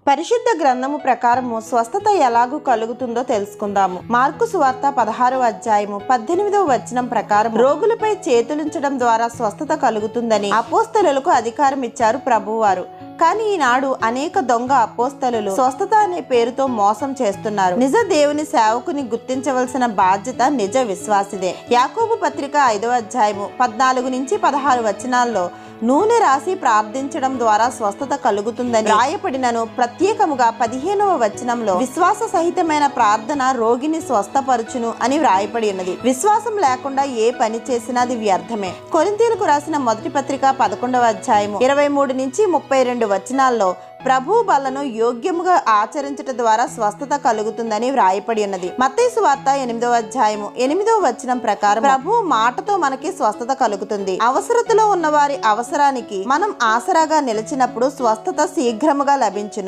పరిశుద్ధ గ్రంథము ప్రకారము స్వస్థత ఎలాగూ కలుగుతుందో తెలుసుకుందాము. మార్కు సువార్త 16వ అధ్యాయము 18వ వచనం ప్రకారం రోగులపై చేతులుంచడం ద్వారా స్వస్థత కలుగుతుందని అపోస్తలులకు అధికారం ఇచ్చారు ప్రభువారు. కానీ ఈనాడు అనేక దొంగ అపోస్తలులు స్వస్థత అనే పేరుతో మోసం చేస్తున్నారు. నిజ దేవుని సేవకుని గుర్తించవలసిన బాధ్యత నిజ విశ్వాసిదే. యాకోబు పత్రిక 5వ అధ్యాయము 14 నుంచి 16 వచనాల్లో నూనె రాసి ప్రార్థించడం ద్వారా స్వస్థత కలుగుతుందని రాయబడినను ప్రత్యేకముగా 15వ వచనంలో విశ్వాస సహితమైన ప్రార్థన రోగిని స్వస్థపరచును అని వ్రాయబడి ఉన్నది. విశ్వాసం లేకుండా ఏ పని చేసినా అది వ్యర్థమే. కొరింథీయులకు రాసిన మొదటి పత్రిక 11వ అధ్యాయము 23 నుంచి 32 వచనాల్లో ప్రభు బలను యోగ్యముగా ఆచరించట ద్వారా స్వస్థత కలుగుతుందని వ్రాయబడి ఉన్నది. మత్తయి సువార్త 8వ అధ్యాయము 8వ వచనం ప్రకారం ప్రభు మాటతో మనకి స్వస్థత కలుగుతుంది. అవసరతలో ఉన్న వారి అవసరానికి మనం ఆసరాగా నిలిచినప్పుడు స్వస్థత శీఘ్రముగా లభించును.